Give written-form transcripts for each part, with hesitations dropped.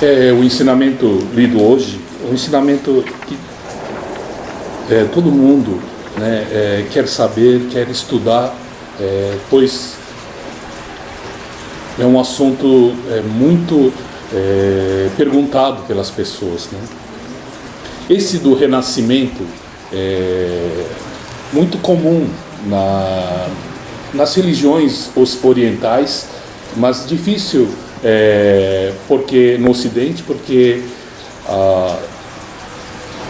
O ensinamento lido hoje, um ensinamento que todo mundo, né, quer saber, quer estudar, pois é um assunto muito perguntado pelas pessoas, né? Esse do renascimento é muito comum nas religiões orientais, mas difícil porque no Ocidente, porque a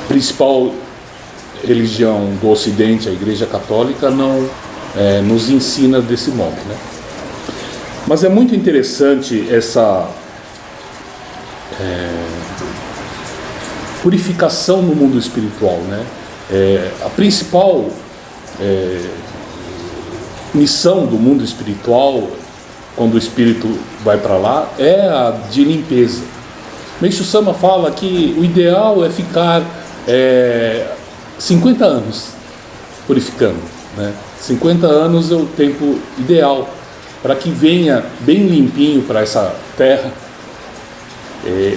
principal religião do Ocidente, a Igreja Católica, não nos ensina desse modo, né? Mas é muito interessante essa purificação no mundo espiritual, né? A principal missão do mundo espiritual, quando o espírito vai para lá, é a de limpeza. Meishu Sama fala que o ideal é ficar 50 anos purificando, né? 50 anos é o tempo ideal para que venha bem limpinho para essa terra,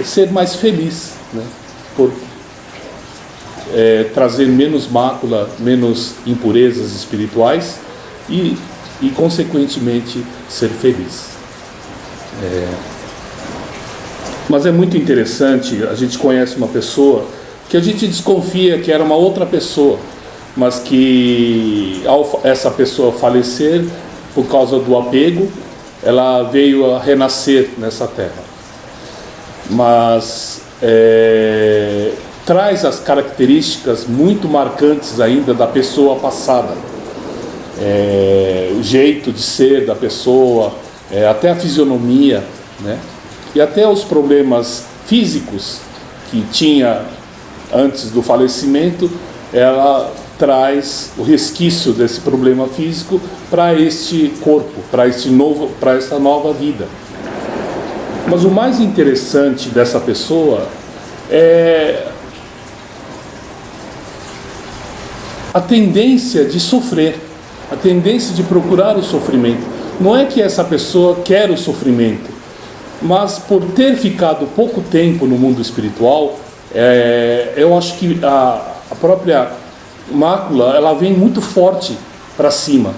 ser mais feliz, né? Por trazer menos mácula, menos impurezas espirituais e consequentemente ser feliz. Mas é muito interessante, a gente conhece uma pessoa que a gente desconfia que era uma outra pessoa, mas que ao essa pessoa falecer, por causa do apego, ela veio a renascer nessa terra. Mas traz as características muito marcantes ainda da pessoa passada. O jeito de ser da pessoa, até a fisionomia, né? E até os problemas físicos que tinha antes do falecimento, ela traz o resquício desse problema físico para este corpo, para essa nova vida. Mas o mais interessante dessa pessoa é a tendência de sofrer, a tendência de procurar o sofrimento. Não é que essa pessoa quer o sofrimento, mas por ter ficado pouco tempo no mundo espiritual, eu acho que a própria mácula, ela vem muito forte para cima,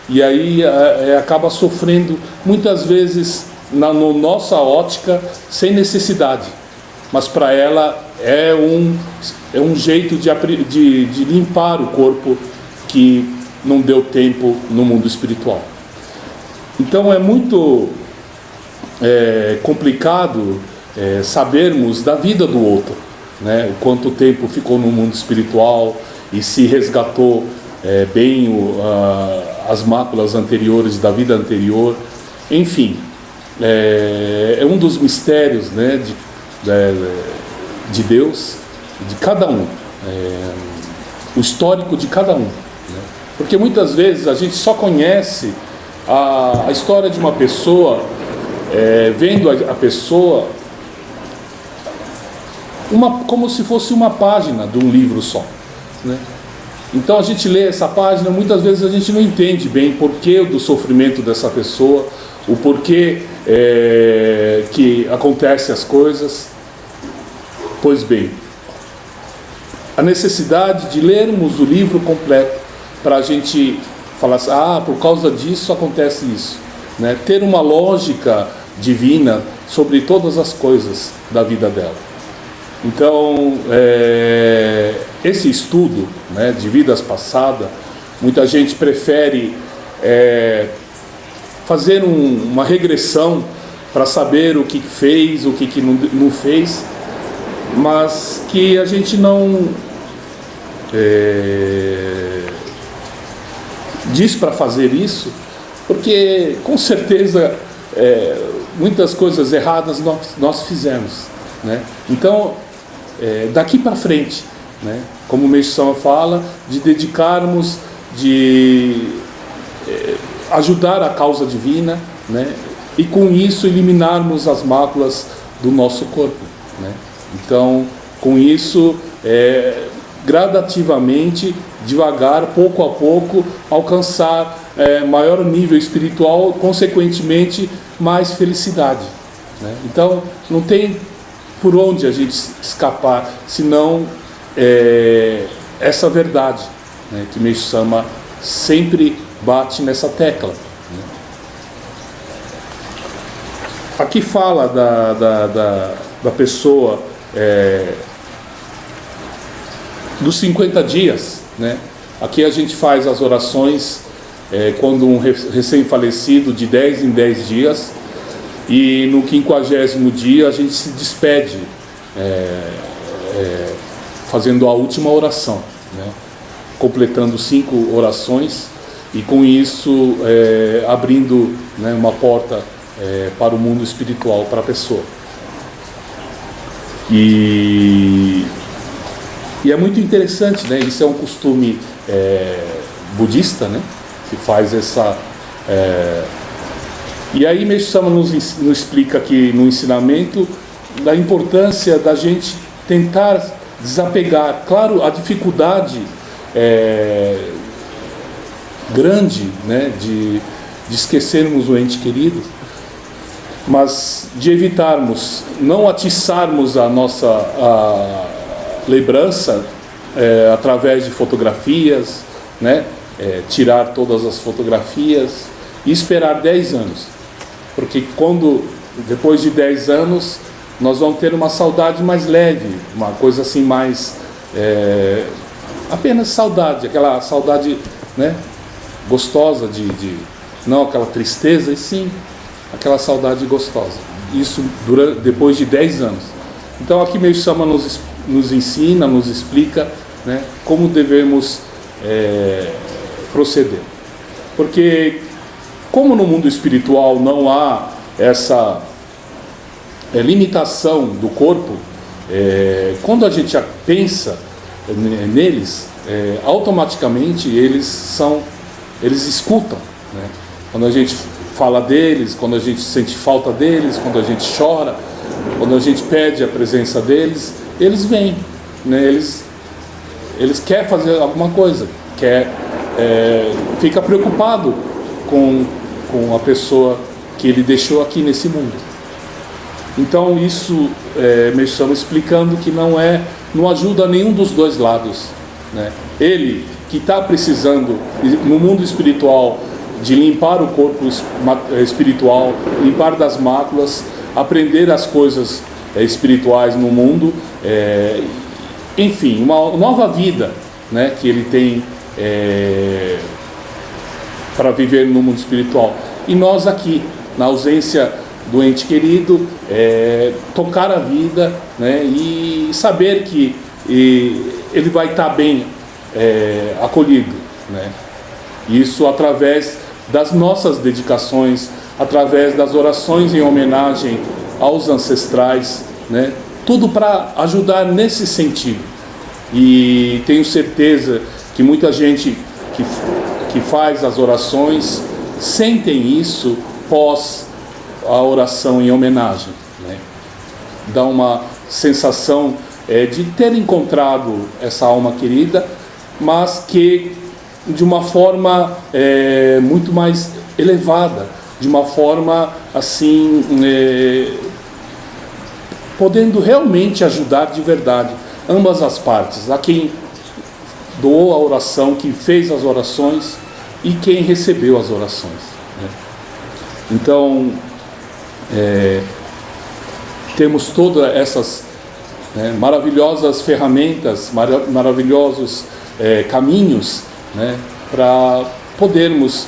e aí acaba sofrendo muitas vezes na nossa ótica sem necessidade, mas para ela é um jeito de limpar o corpo que não deu tempo no mundo espiritual. Então é muito complicado sabermos da vida do outro, né? O quanto tempo ficou no mundo espiritual e se resgatou bem as máculas anteriores da vida anterior. Enfim, é um dos mistérios, né, de Deus, de cada um, o histórico de cada um, né? Porque muitas vezes a gente só conhece a história de uma pessoa, vendo a pessoa como se fosse uma página de um livro só, né? Então a gente lê essa página, muitas vezes a gente não entende bem o porquê do sofrimento dessa pessoa, o porquê que acontecem as coisas. Pois bem, a necessidade de lermos o livro completo para a gente falar assim, por causa disso acontece isso, né? Ter uma lógica divina sobre todas as coisas da vida dela. Então, esse estudo, né, de vidas passadas, muita gente prefere fazer uma regressão para saber o que fez, o que não fez, mas que a gente não diz para fazer isso, porque com certeza muitas coisas erradas nós fizemos, né? Então, daqui para frente, né, como o Meishu Sama fala, de dedicarmos, de ajudar a causa divina, né, e com isso eliminarmos as máculas do nosso corpo, né? Então, com isso, gradativamente, devagar, pouco a pouco, alcançar maior nível espiritual, consequentemente mais felicidade, né? Então não tem por onde a gente escapar, senão essa verdade, né, que Meixo Sama sempre bate nessa tecla. Aqui fala da pessoa dos 50 dias, né? Aqui a gente faz as orações quando um recém-falecido, de 10 em 10 dias, e no 50º dia a gente se despede, fazendo a última oração, né? Completando 5 orações, e com isso abrindo, né, uma porta para o mundo espiritual, para a pessoa. E é muito interessante, né? Isso é um costume budista, né? Que faz essa... E aí Meixo Sama nos explica aqui no ensinamento da importância da gente tentar desapegar. Claro, a dificuldade grande, né, de esquecermos o ente querido, mas de evitarmos, não atiçarmos a nossa lembrança através de fotografias, né, tirar todas as fotografias e esperar 10 anos, porque depois de 10 anos nós vamos ter uma saudade mais leve, uma coisa assim mais apenas saudade, aquela saudade, né, gostosa, não aquela tristeza, e sim aquela saudade gostosa. Isso depois de 10 anos. Então aqui Meixo Sama nos ensina, nos explica, né, como devemos proceder. Porque como no mundo espiritual não há essa limitação do corpo, quando a gente pensa neles, automaticamente eles escutam, né? Quando a gente fala deles, quando a gente sente falta deles, quando a gente chora, quando a gente pede a presença deles, eles vêm, né? Eles querem fazer alguma coisa, fica preocupado com a pessoa que ele deixou aqui nesse mundo. Então isso Meixo Sama explicando que não ajuda nenhum dos dois lados, né? Ele que está precisando no mundo espiritual de limpar o corpo espiritual, limpar das máculas, aprender as coisas espirituais no mundo, enfim, uma nova vida, né, que ele tem para viver no mundo espiritual. E nós aqui, na ausência do ente querido, tocar a vida, né, e saber que ele vai estar bem acolhido, né? Isso através das nossas dedicações, através das orações em homenagem aos ancestrais, né? Tudo para ajudar nesse sentido. E tenho certeza que muita gente que faz as orações sentem isso pós a oração em homenagem, né? Dá uma sensação de ter encontrado essa alma querida, mas que de uma forma muito mais elevada, de uma forma assim, podendo realmente ajudar de verdade ambas as partes, a quem doou a oração, quem fez as orações e quem recebeu as orações, né? Então temos todas essas maravilhosas ferramentas, maravilhosos caminhos, né, para podermos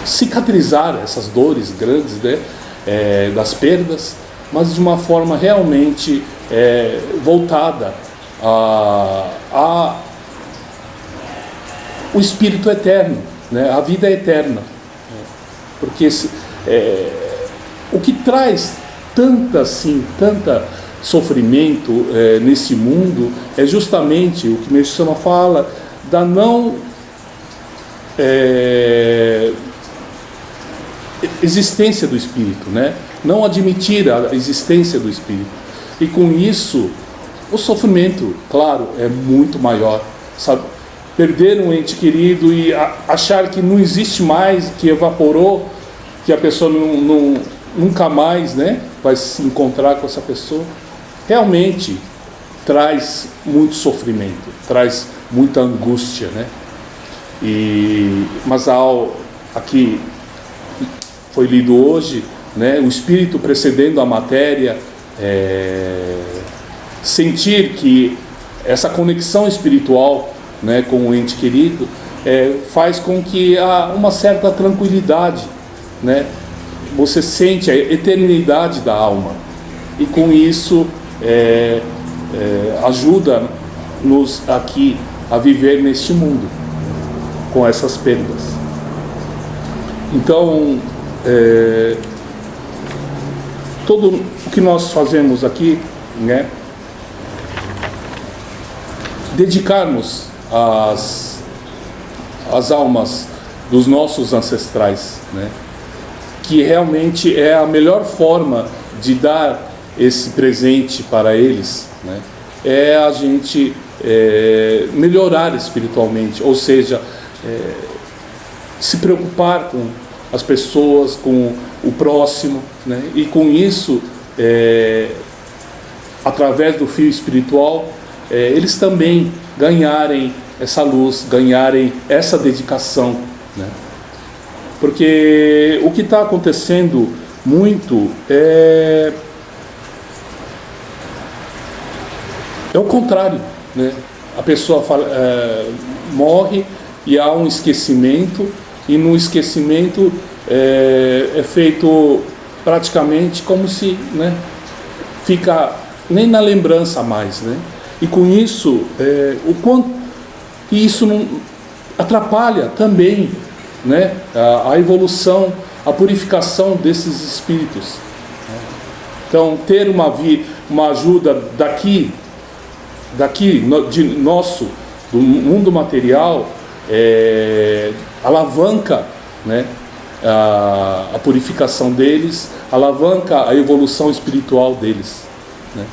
cicatrizar essas dores grandes, né, das perdas, mas de uma forma realmente voltada a o espírito eterno, né, a vida eterna, porque o que traz tanta sofrimento nesse mundo é justamente o que Meixo Sama fala da não existência do espírito, né? Não admitir a existência do espírito, e com isso o sofrimento, claro, é muito maior, sabe? Perder um ente querido e achar que não existe mais, que evaporou, que a pessoa nunca mais, né, vai se encontrar com essa pessoa, realmente traz muito sofrimento, traz muita angústia, né? Mas aqui foi lido hoje, né, o espírito precedendo a matéria, sentir que essa conexão espiritual, né, com o ente querido, faz com que há uma certa tranquilidade, né? Você sente a eternidade da alma, e com isso ajuda-nos aqui a viver neste mundo com essas perdas. Então, tudo o que nós fazemos aqui, né, dedicarmos às almas dos nossos ancestrais, né, que realmente é a melhor forma de dar esse presente para eles, né, é a gente melhorar espiritualmente, ou seja, se preocupar com as pessoas, com o próximo, né, e com isso, através do fio espiritual, eles também ganharem essa luz, ganharem essa dedicação, né? Porque o que está acontecendo muito é o contrário, né? A pessoa morre e há um esquecimento, e no esquecimento é feito praticamente como se, né, fica nem na lembrança mais, né? E com isso, o quanto isso não atrapalha também, né, a evolução, a purificação desses espíritos. Então, ter uma ajuda do mundo material, alavanca, né, a purificação deles, alavanca a evolução espiritual deles, né?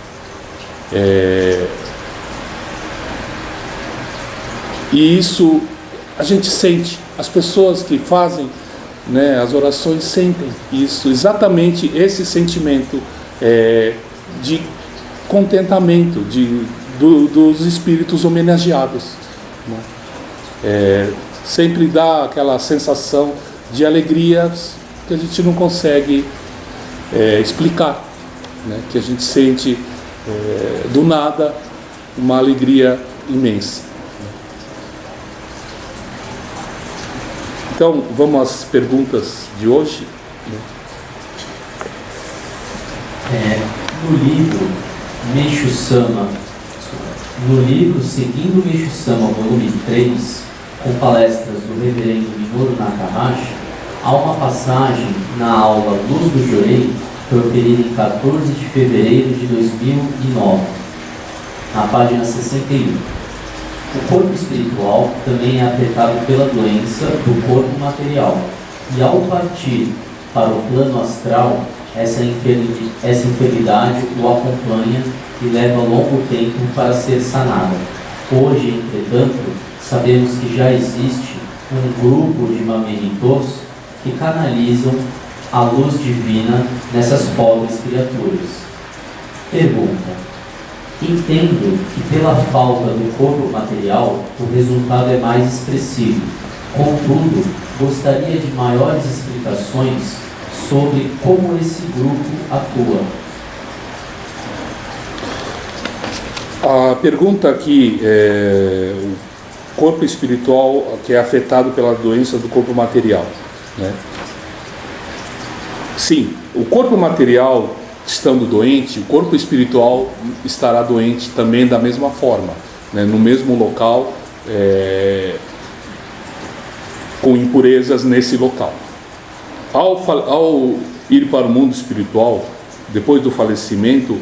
E isso a gente sente, as pessoas que fazem, né, as orações sentem isso, exatamente esse sentimento de contentamento dos espíritos homenageados, né? Sempre dá aquela sensação de alegria que a gente não consegue explicar, né? Que a gente sente do nada uma alegria imensa. Então, vamos às perguntas de hoje. No livro Seguindo Meixo Sama, volume 3, com palestras do reverendo Minoru Nakamashi, há uma passagem na aula Luz do Jorei, proferida em 14 de fevereiro de 2009, na página 61. O corpo espiritual também é afetado pela doença do corpo material, e ao partir para o plano astral, essa enfermidade o acompanha e leva longo tempo para ser sanada. Hoje, entretanto, sabemos que já existe um grupo de mamenitos que canalizam a luz divina nessas pobres criaturas. Pergunta: entendo que pela falta do corpo material, o resultado é mais expressivo. Contudo, gostaria de maiores explicações sobre como esse grupo atua. A pergunta aqui o corpo espiritual que é afetado pela doença do corpo material, né? Sim, o corpo material estando doente, o corpo espiritual estará doente também da mesma forma, né? No mesmo local, com impurezas nesse local. Ao ir para o mundo espiritual, depois do falecimento,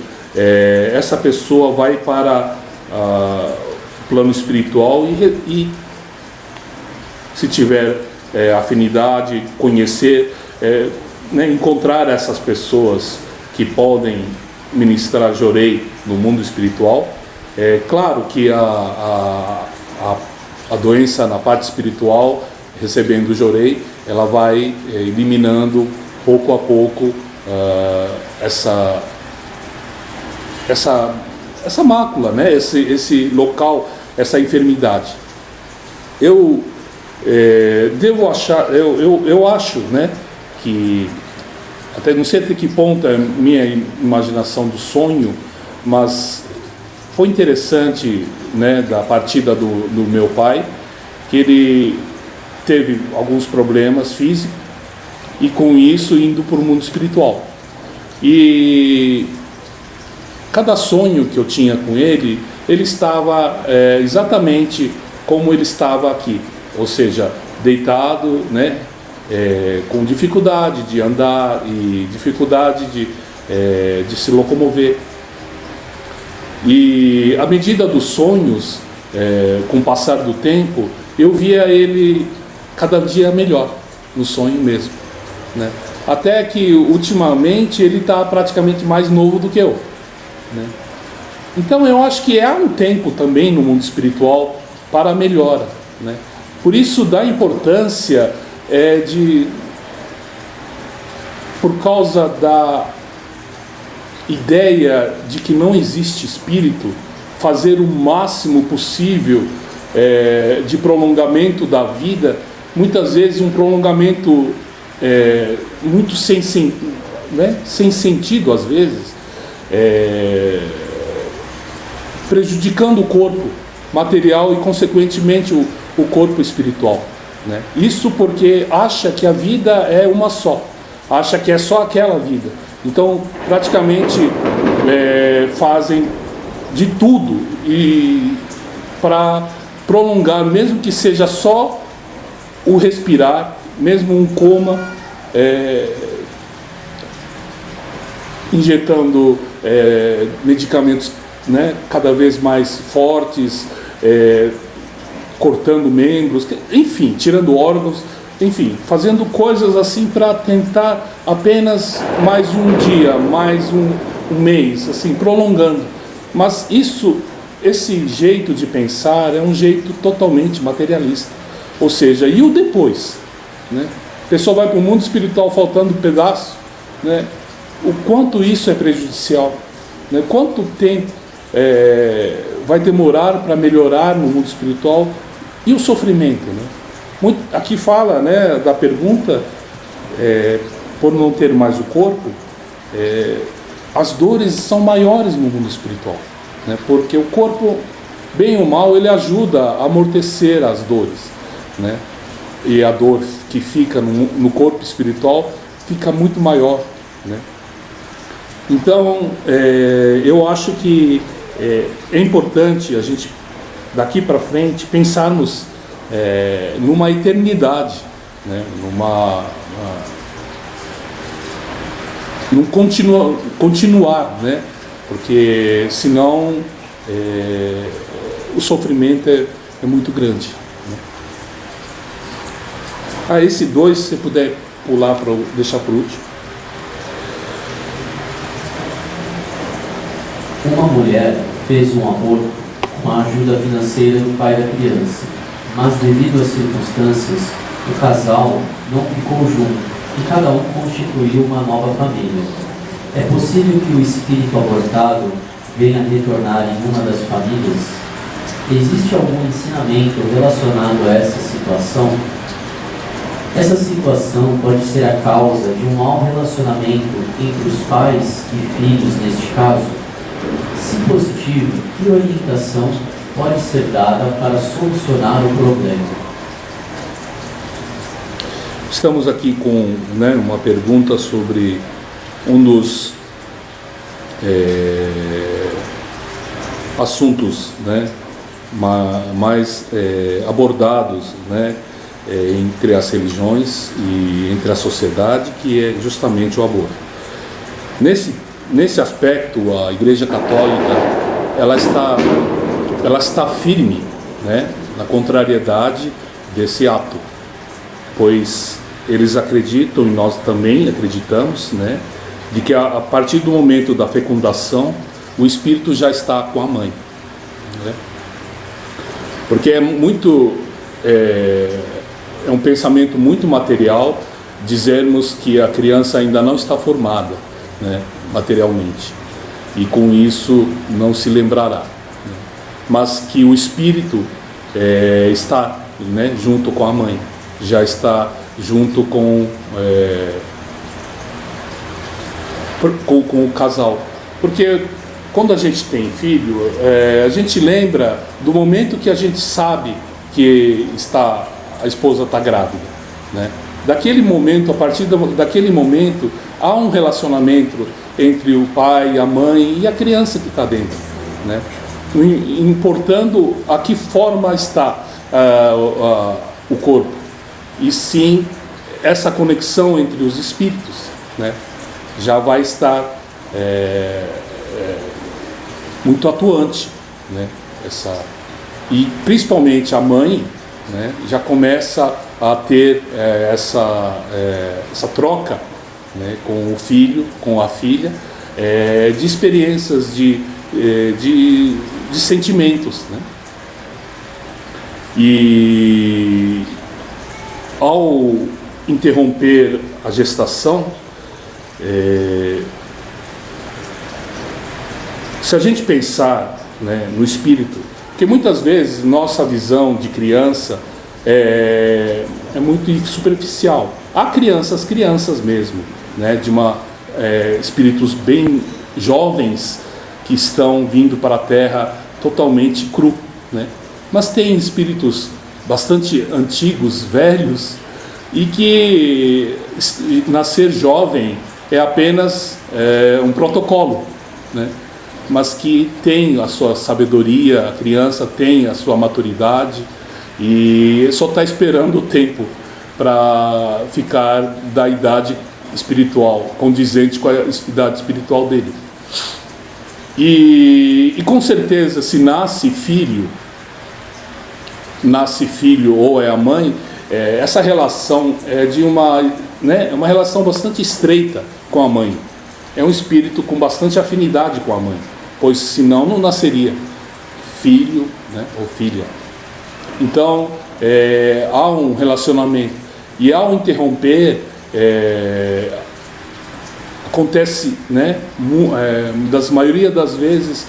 essa pessoa vai para o plano espiritual e se tiver afinidade, conhecer, né, encontrar essas pessoas que podem ministrar jorei no mundo espiritual. É claro que a doença na parte espiritual, recebendo o jorei, ela vai eliminando pouco a pouco essa mácula, né? Esse local, essa enfermidade. Eu acho, né, que até não sei até que ponto é minha imaginação do sonho, mas foi interessante, né, da partida do meu pai, que ele teve alguns problemas físicos e com isso indo para o mundo espiritual. E cada sonho que eu tinha com ele, ele estava exatamente como ele estava aqui, ou seja, deitado, né, com dificuldade de andar e dificuldade de se locomover. E à medida dos sonhos, com o passar do tempo, eu via ele cada dia melhor, no sonho mesmo, né? Até que ultimamente ele está praticamente mais novo do que eu, né? Então eu acho que há um tempo também no mundo espiritual para a melhora, né? Por isso da importância por causa da ideia de que não existe espírito, fazer o máximo possível de prolongamento da vida, muitas vezes um prolongamento muito sem sentido às vezes, prejudicando o corpo material e consequentemente o corpo espiritual, né? Isso porque acha que a vida é uma só, acha que é só aquela vida. Então praticamente fazem de tudo para prolongar, mesmo que seja só o respirar, mesmo um coma, injetando medicamentos, né, cada vez mais fortes, cortando membros, enfim, tirando órgãos, enfim, fazendo coisas assim para tentar apenas mais um dia, mais um mês, assim, prolongando. Mas esse jeito de pensar é um jeito totalmente materialista. Ou seja, e o depois, né? A pessoa vai para o mundo espiritual faltando pedaço, né? O quanto isso é prejudicial, né? Quanto tempo vai demorar para melhorar no mundo espiritual, e o sofrimento, né? Aqui fala, né, da pergunta, por não ter mais o corpo, as dores são maiores no mundo espiritual, né? Porque o corpo, bem ou mal, ele ajuda a amortecer as dores, né? E a dor que fica no corpo espiritual fica muito maior, né? Então eu acho que é importante a gente daqui para frente pensarmos numa eternidade, né? Num continuar, né? Porque senão o sofrimento é muito grande, né? Esse 2, se você puder pular para deixar por último. Uma mulher fez um aborto com a ajuda financeira do pai da criança, mas devido às circunstâncias, o casal não ficou junto e cada um constituiu uma nova família. É possível que o espírito abortado venha retornar em uma das famílias? Existe algum ensinamento relacionado a essa situação? Essa situação pode ser a causa de um mau relacionamento entre os pais e filhos neste caso? Se positivo, que orientação pode ser dada para solucionar o problema? Estamos aqui com, né, uma pergunta sobre um dos assuntos, né, mais abordados, né, entre as religiões e entre a sociedade, que é justamente o aborto. Nesse aspecto, a Igreja Católica ela está firme, né, na contrariedade desse ato, pois eles acreditam, e nós também acreditamos, né, de que a partir do momento da fecundação o espírito já está com a mãe, né? Porque é um pensamento muito material, dizermos que a criança ainda não está formada, né, materialmente, e com isso não se lembrará, né, mas que o espírito está, né, junto com a mãe, já está junto com o casal, porque quando a gente tem filho, a gente lembra do momento que a gente sabe que a esposa está grávida, né? Daquele momento, a partir daquele momento, há um relacionamento entre o pai, a mãe e a criança que está dentro, né? Importando a que forma está o corpo, e sim essa conexão entre os espíritos, né, já vai estar muito atuante, né, e principalmente a mãe, né, já começa a ter essa troca, né, com o filho, com a filha, de experiências, de sentimentos, né? E ao interromper a gestação, se a gente pensar, né, no espírito, porque muitas vezes nossa visão de criança é muito superficial. Há crianças mesmo, né, de espíritos bem jovens que estão vindo para a Terra totalmente cru, né? Mas tem espíritos bastante antigos, velhos, e que nascer jovem é apenas um protocolo, né? Mas que tem a sua sabedoria, a criança tem a sua maturidade e só está esperando o tempo para ficar da idade espiritual, condizente com a idade espiritual dele. E com certeza, se nasce filho ou é a mãe, essa relação é de uma relação bastante estreita com a mãe. É um espírito com bastante afinidade com a mãe, pois senão não nasceria filho, né, ou filha. Então há um relacionamento, e ao interromper acontece, né, das maioria das vezes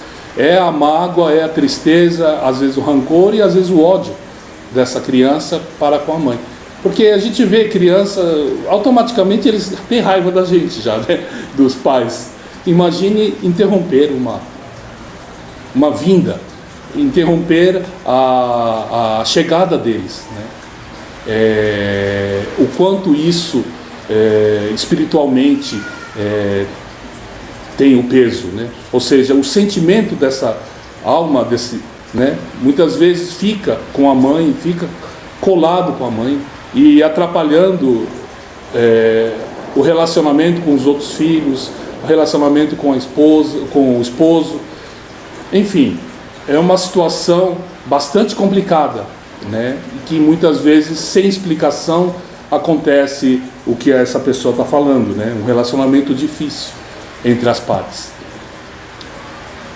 a mágoa, a tristeza, às vezes o rancor e às vezes o ódio dessa criança para com a mãe, porque a gente vê criança, automaticamente eles têm raiva da gente já, né, dos pais. Imagine interromper uma vinda, interromper a chegada deles, né? O quanto isso espiritualmente tem o peso, né? Ou seja, o sentimento dessa alma, né, muitas vezes fica com a mãe, fica colado com a mãe e atrapalhando o relacionamento com os outros filhos, o relacionamento com a esposa, com o esposo. Enfim, é uma situação bastante complicada, né? Que muitas vezes, sem explicação, acontece o que essa pessoa está falando, né? Um relacionamento difícil entre as partes.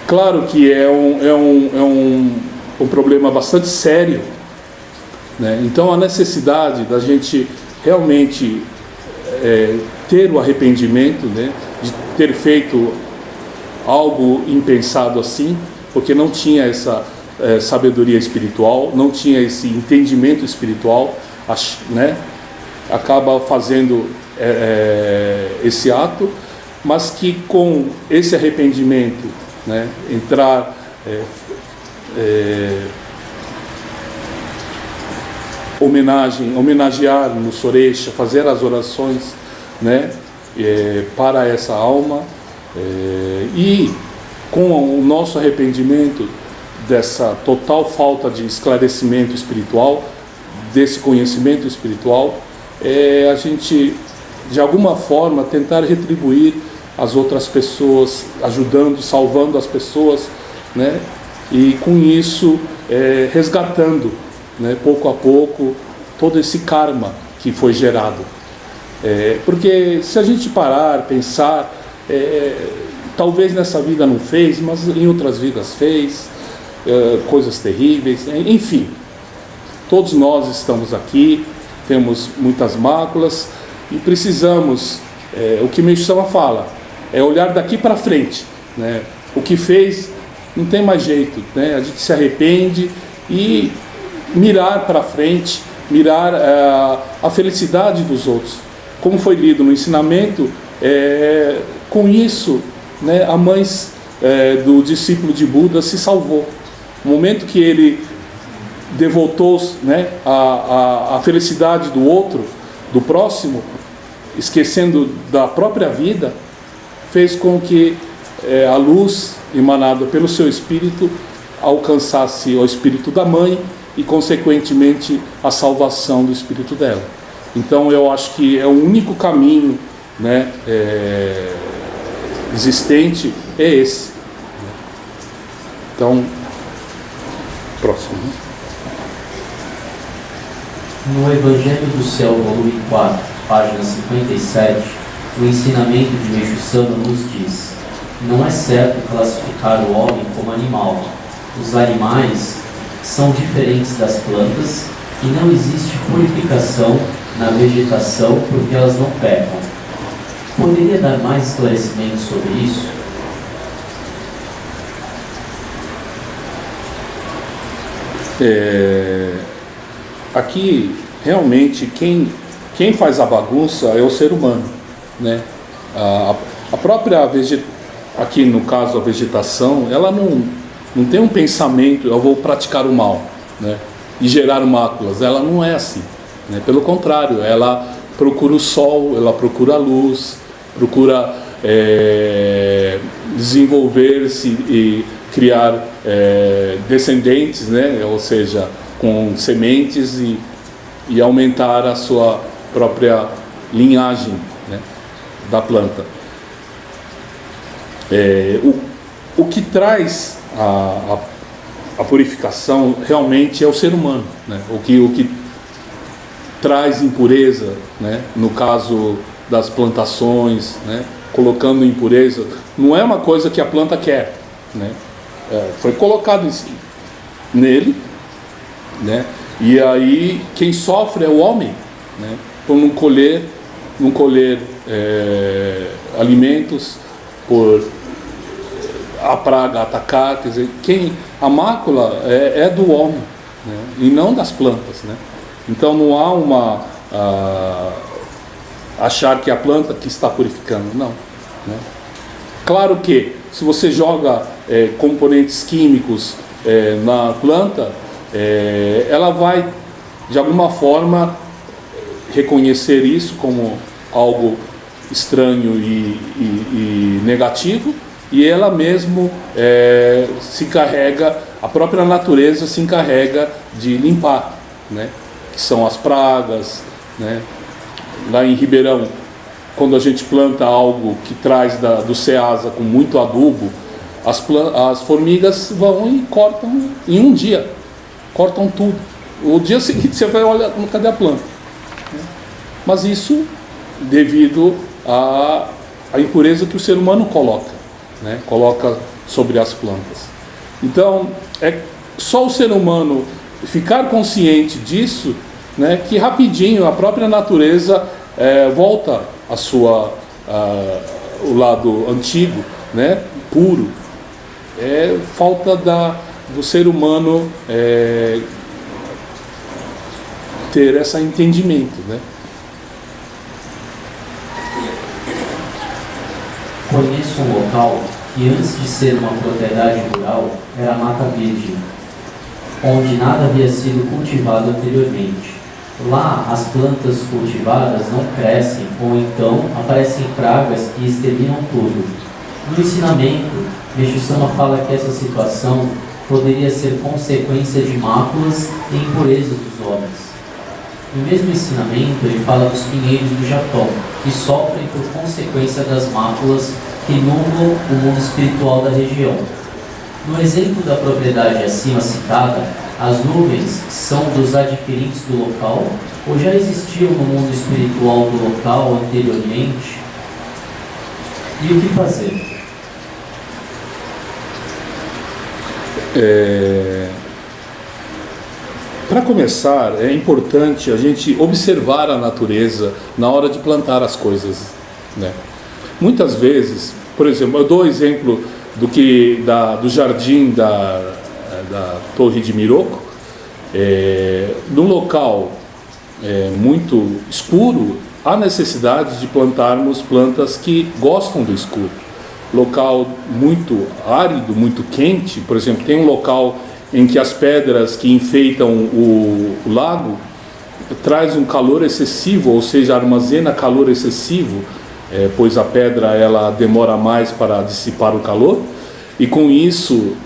Claro que é um problema bastante sério, né? Então a necessidade da gente realmente ter o arrependimento, né, de ter feito algo impensado assim, porque não tinha essa sabedoria espiritual, não tinha esse entendimento espiritual, né? Acaba fazendo esse ato, mas que com esse arrependimento, né, homenagear no Sorecha, fazer as orações, né, para essa alma, e com o nosso arrependimento dessa total falta de esclarecimento espiritual, desse conhecimento espiritual, a gente de alguma forma tentar retribuir as outras pessoas, ajudando, salvando as pessoas, né, e com isso resgatando, né, pouco a pouco todo esse karma que foi gerado, porque se a gente parar, pensar, talvez nessa vida não fez, mas em outras vidas fez coisas terríveis, enfim, todos nós estamos aqui, temos muitas máculas, e precisamos, o que Meixo Sama fala, é olhar daqui para frente, né? O que fez não tem mais jeito, né? A gente se arrepende e mirar para frente, mirar a felicidade dos outros. Como foi lido no ensinamento, com isso, né, a mãe do discípulo de Buda se salvou. No momento que ele devotou, né, a felicidade do outro, do próximo, esquecendo da própria vida, fez com que a luz emanada pelo seu espírito alcançasse o espírito da mãe e, consequentemente, a salvação do espírito dela. Então, eu acho que é o único caminho, né, existente, é esse. Então, próximo. No Evangelho do Céu, volume 4, página 57, o ensinamento de Meixo Sama nos diz: não é certo classificar o homem como animal. Os animais são diferentes das plantas e não existe purificação na vegetação porque elas não pecam. Poderia dar mais esclarecimentos sobre isso? Aqui, realmente, quem faz a bagunça é o ser humano, né? A própria aqui no caso a vegetação, ela não tem um pensamento, eu vou praticar o mal, né, e gerar máculas. Ela não é assim, né? Pelo contrário, ela procura o sol, ela procura a luz, procura desenvolver-se e criar descendentes, né? Ou seja, com sementes e aumentar a sua própria linhagem, né, da planta. O que traz a purificação realmente é o ser humano, né? O que traz impureza, né? No caso das plantações, né? Colocando impureza, não é uma coisa que a planta quer, né? Foi colocado nele, né? E aí quem sofre é o homem, né? Por não colher alimentos, por a praga atacar, quer dizer, a mácula é do homem, né? E não das plantas, né? Então não há achar que é a planta que está purificando, não, né? Claro que se você joga componentes químicos na planta, ela vai de alguma forma reconhecer isso como algo estranho e negativo, e ela mesmo se encarrega, a própria natureza se encarrega de limpar, né? Que são as pragas, né? Lá em Ribeirão, quando a gente planta algo que traz do Ceasa com muito adubo, as formigas vão e cortam em um dia, cortam tudo. O dia seguinte você vai olhar, cadê a planta? Mas isso devido à impureza que o ser humano coloca, né? Coloca sobre as plantas. Então, é só o ser humano ficar consciente disso, né, que rapidinho a própria natureza volta o lado antigo, né, puro. Falta do ser humano ter esse entendimento, né? Conheço um local que antes de ser uma propriedade rural era mata virgem, onde nada havia sido cultivado anteriormente. Lá as plantas cultivadas não crescem ou então aparecem pragas que exterminam tudo. No ensinamento, Meixo Sama fala que essa situação poderia ser consequência de máculas e impurezas dos homens. No mesmo ensinamento, ele fala dos pinheiros do Japão, que sofrem por consequência das máculas que inundam o mundo espiritual da região. No exemplo da propriedade acima citada, as nuvens são dos adquirentes do local ou já existiam no mundo espiritual do local anteriormente? E o que fazer? Para começar, é importante a gente observar a natureza na hora de plantar as coisas, né? Muitas vezes, por exemplo, eu dou o exemplo do jardim da Torre de Miroco. Num local muito escuro, há necessidade de plantarmos plantas que gostam do escuro. Local muito árido, muito quente, por exemplo, tem um local em que as pedras que enfeitam o lago traz um calor excessivo, ou seja, armazena calor excessivo, pois a pedra ela demora mais para dissipar o calor, e com isso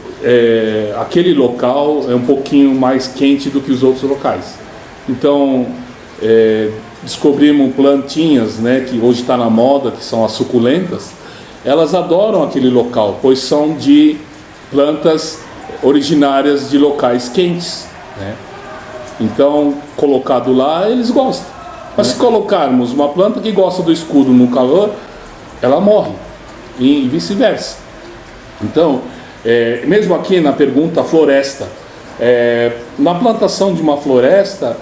aquele local é um pouquinho mais quente do que os outros locais. Então descobrimos plantinhas, né, que hoje está na moda, que são as suculentas. Elas adoram aquele local, pois são de plantas originárias de locais quentes, né? Então, colocado lá, eles gostam. Mas se colocarmos uma planta que gosta do escuro no calor, ela morre, e vice-versa. Então, mesmo aqui na pergunta floresta, na plantação de uma floresta,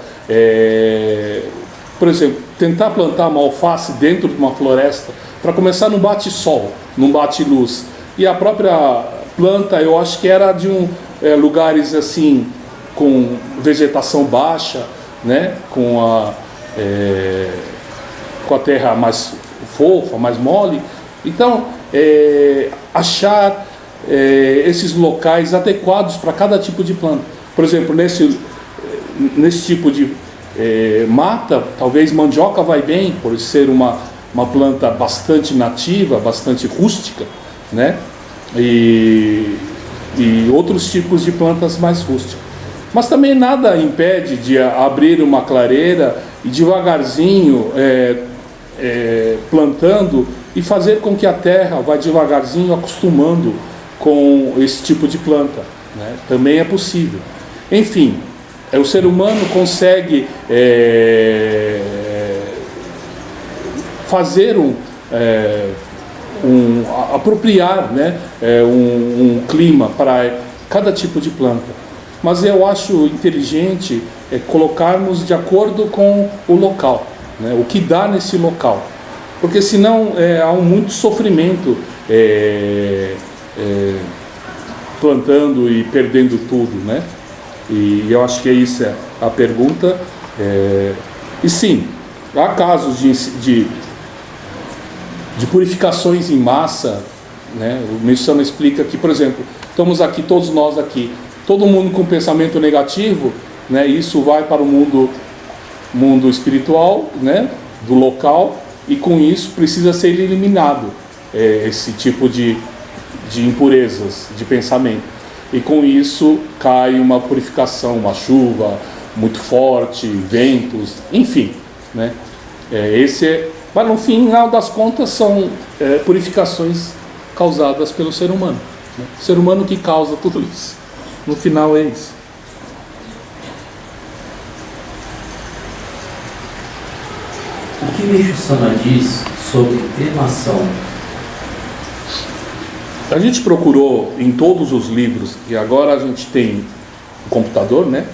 por exemplo, tentar plantar uma alface dentro de uma floresta, para começar, não bate sol, não bate luz, e a própria planta, eu acho que era de lugares assim, com vegetação baixa, né? com a terra mais fofa, mais mole. Então, achar esses locais adequados para cada tipo de planta. Por exemplo, nesse tipo de mata, talvez mandioca vai bem, por ser uma planta bastante nativa, bastante rústica, né? E outros tipos de plantas mais rústicas. Mas também nada impede de abrir uma clareira e devagarzinho plantando e fazer com que a terra vá devagarzinho acostumando com esse tipo de planta, né? Também é possível. Enfim, o ser humano consegue fazer apropriar, né, um clima para cada tipo de planta. Mas eu acho inteligente colocarmos de acordo com o local, né, o que dá nesse local, porque senão há muito sofrimento plantando e perdendo tudo, né? E eu acho que isso é a pergunta. E sim, há casos de purificações em massa, né? O Meixo explica que, por exemplo, estamos aqui, todos nós aqui, todo mundo com pensamento negativo, né? Isso vai para o mundo espiritual, né? Do local, e com isso precisa ser eliminado esse tipo de impurezas de pensamento, e com isso cai uma purificação, uma chuva muito forte, ventos, enfim, né? Mas no final das contas são purificações causadas pelo ser humano, né? O ser humano que causa tudo isso. No final é isso. O que Meixo Sama diz sobre cremação? A gente procurou em todos os livros, e agora a gente tem o computador, né?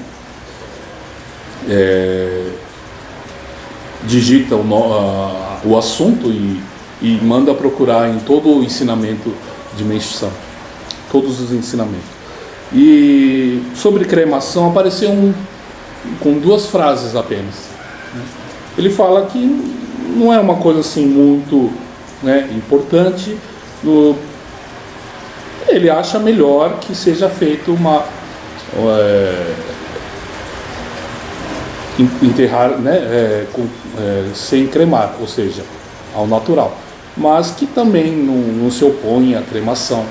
Digita o assunto e manda procurar em todo o ensinamento de Meixo Sama, todos os ensinamentos. E sobre cremação apareceu com 2 frases apenas, né? Ele fala que não é uma coisa assim muito, né, importante. Ele acha melhor que seja feito enterrar, né, sem cremar, ou seja, ao natural, mas que também não se opõe à cremação,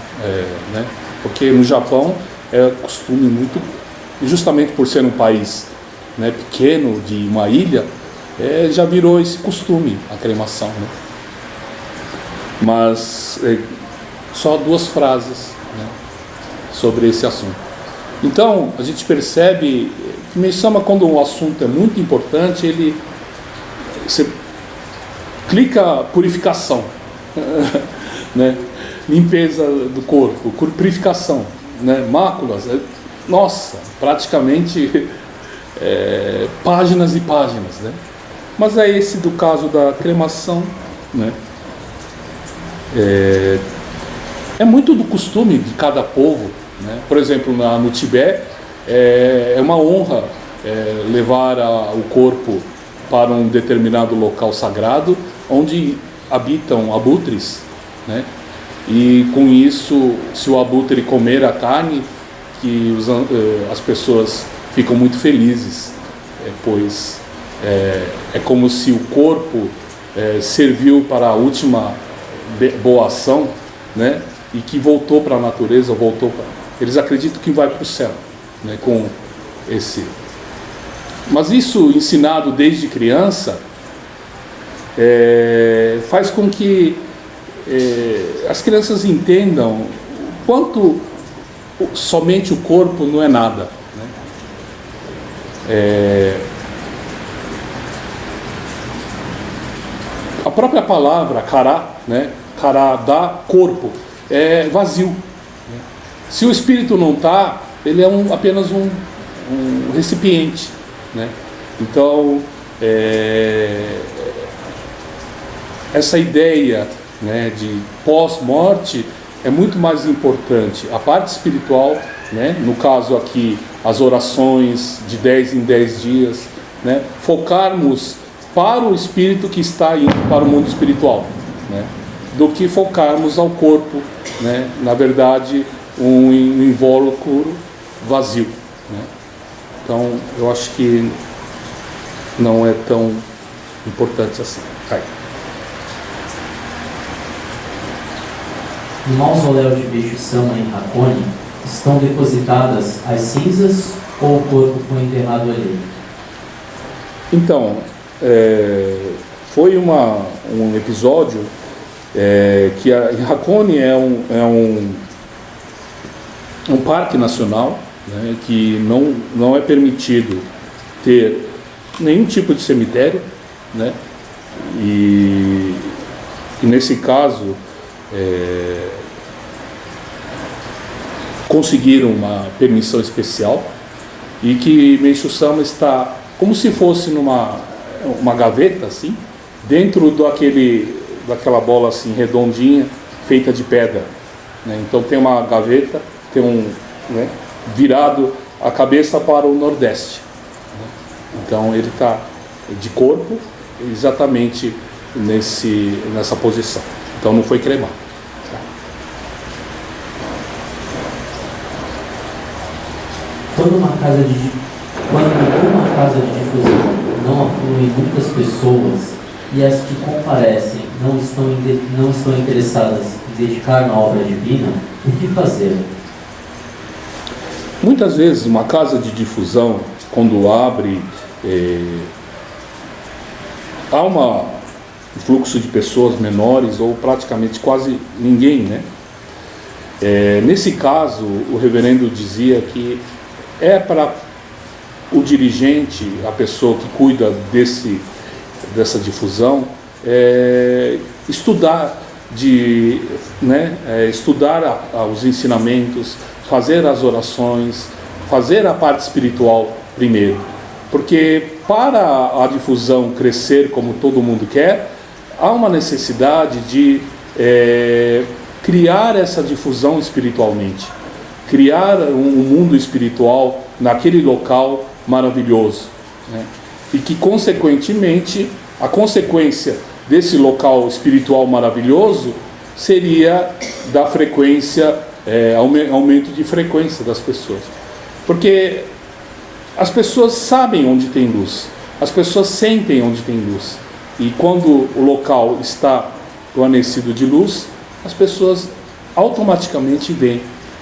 né, porque no Japão é costume muito, justamente por ser um país, né, pequeno, de uma ilha, já virou esse costume a cremação, né? Mas só 2 frases, né, sobre esse assunto. Então a gente percebe que Meixo Sama, quando um assunto é muito importante, você clica purificação, né? Limpeza do corpo, purificação, né? Máculas, nossa, praticamente páginas e páginas, né? Mas é esse do caso da cremação, né? É muito do costume de cada povo, né? Por exemplo, no Tibete é uma honra levar o corpo para um determinado local sagrado onde habitam abutres, né? E com isso, se o abutre comer a carne, que as pessoas ficam muito felizes, pois é como se o corpo serviu para a última boa ação, né? E que voltou para a natureza, eles acreditam que vai para o céu, né? Com esse. Mas isso, ensinado desde criança, faz com que as crianças entendam quanto somente o corpo não é nada, né? A própria palavra kará, né? Kará dá corpo, é vazio, né? Se o espírito não está, ele é apenas um recipiente, né? Então essa ideia, né, de pós-morte é muito mais importante. A parte espiritual, né, no caso aqui as orações de 10 em 10 dias, né, focarmos para o espírito que está indo para o mundo espiritual, né, do que focarmos ao corpo, né, na verdade um invólucro vazio, né. Então eu acho que não é tão importante assim. No mausoléu de Meixo-sama em Hakone, estão depositadas as cinzas ou o corpo foi enterrado ali? Então, foi um episódio que em Hakone é um parque nacional, né, que não é permitido ter nenhum tipo de cemitério, né, e nesse caso conseguiram uma permissão especial e que Meixo-sama está como se fosse numa gaveta assim, dentro daquela bola assim redondinha feita de pedra, né? Então tem uma gaveta, né, virado a cabeça para o nordeste, né? Então ele está de corpo exatamente nessa posição. Então não foi cremado. Quando uma casa de difusão não afluem muitas pessoas e as que comparecem não estão interessadas em dedicar na obra divina, o que fazer? Muitas vezes uma casa de difusão, quando abre, há um fluxo de pessoas menores ou praticamente quase ninguém, né? Nesse caso, o reverendo dizia que é para o dirigente, a pessoa que cuida dessa difusão, estudar estudar os ensinamentos, fazer as orações, fazer a parte espiritual primeiro, porque para a difusão crescer como todo mundo quer, há uma necessidade de criar essa difusão espiritualmente, criar um mundo espiritual naquele local maravilhoso, né? E que consequentemente a consequência desse local espiritual maravilhoso seria da frequência, aumento de frequência das pessoas, porque as pessoas sabem onde tem luz, as pessoas sentem onde tem luz, e quando o local está guarnecido de luz, as pessoas automaticamente veem,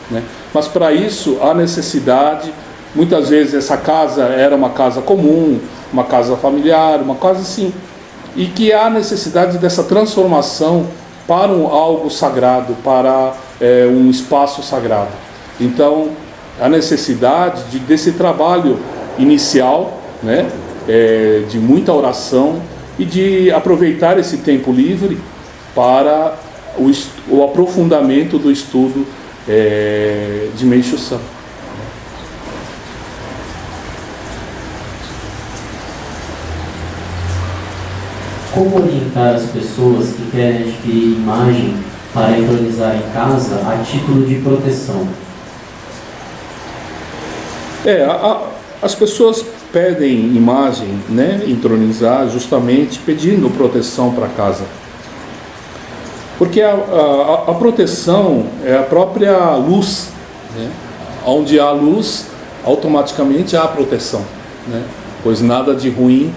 né? Mas para isso há necessidade. Muitas vezes essa casa era uma casa comum, uma casa familiar, uma casa assim, e que há necessidade dessa transformação para algo sagrado, para um espaço sagrado. Então, a necessidade desse trabalho inicial, né, de muita oração e de aproveitar esse tempo livre para o aprofundamento do estudo de Meixo-sama. Como orientar as pessoas que querem adquirir imagem para entronizar em casa a título de proteção? As pessoas pedem imagem, né, entronizar, justamente pedindo proteção para casa. Porque a proteção é a própria luz, né? Onde há luz, automaticamente há proteção, né? Pois nada de ruim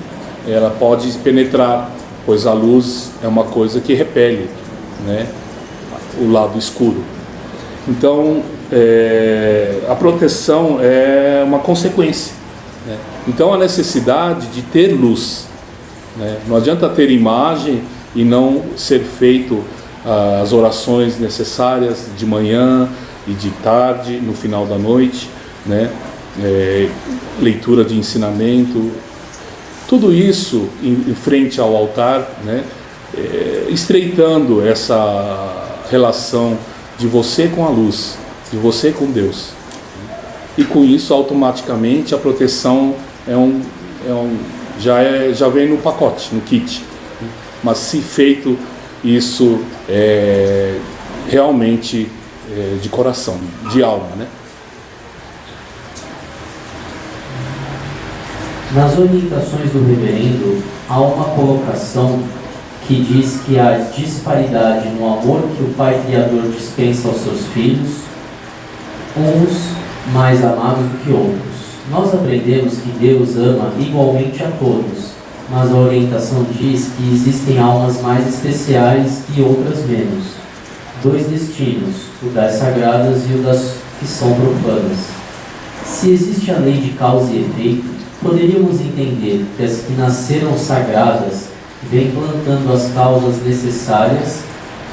ela pode penetrar, pois a luz é uma coisa que repele, né, o lado escuro. Então, a proteção é uma consequência, né? Então, a necessidade de ter luz, né? Não adianta ter imagem e não ser feito as orações necessárias de manhã e de tarde, no final da noite, né? Leitura de ensinamento, tudo isso em frente ao altar, né? Estreitando essa relação de você com a luz, de você com Deus. E com isso, automaticamente, a proteção já vem no pacote, no kit. Mas se feito isso realmente de coração, de alma, né? Nas orientações do reverendo, há uma colocação que diz que há disparidade no amor que o Pai Criador dispensa aos seus filhos, uns mais amados do que outros. Nós aprendemos que Deus ama igualmente a todos, mas a orientação diz que existem almas mais especiais e outras menos. Dois destinos, o das sagradas e o das que são profanas. Se existe a lei de causa e efeito, poderíamos entender que as que nasceram sagradas vêm plantando as causas necessárias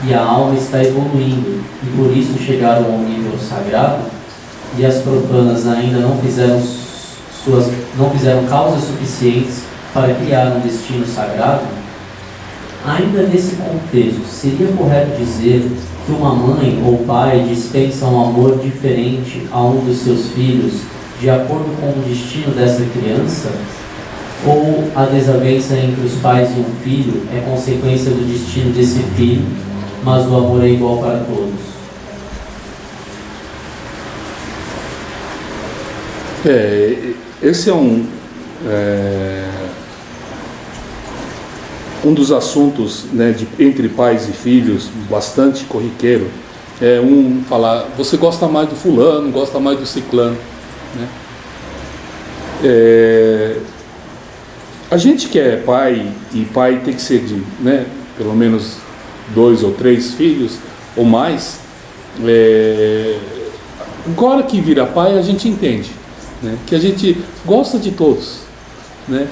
e a alma está evoluindo e por isso chegaram ao nível sagrado, e as profanas ainda não fizeram causas suficientes para criar um destino sagrado. Ainda nesse contexto, seria correto dizer que uma mãe ou pai dispensa um amor diferente a um dos seus filhos de acordo com o destino dessa criança? Ou a desavença entre os pais e um filho é consequência do destino desse filho, mas o amor é igual para todos? Esse é um dos assuntos, né, entre pais e filhos, bastante corriqueiro. Um falar, você gosta mais do fulano, gosta mais do ciclano, né? A gente que é pai, e pai tem que ser de, né, pelo menos 2 ou 3 filhos ou mais, agora que vira pai a gente entende, né, que a gente gosta de todos, né?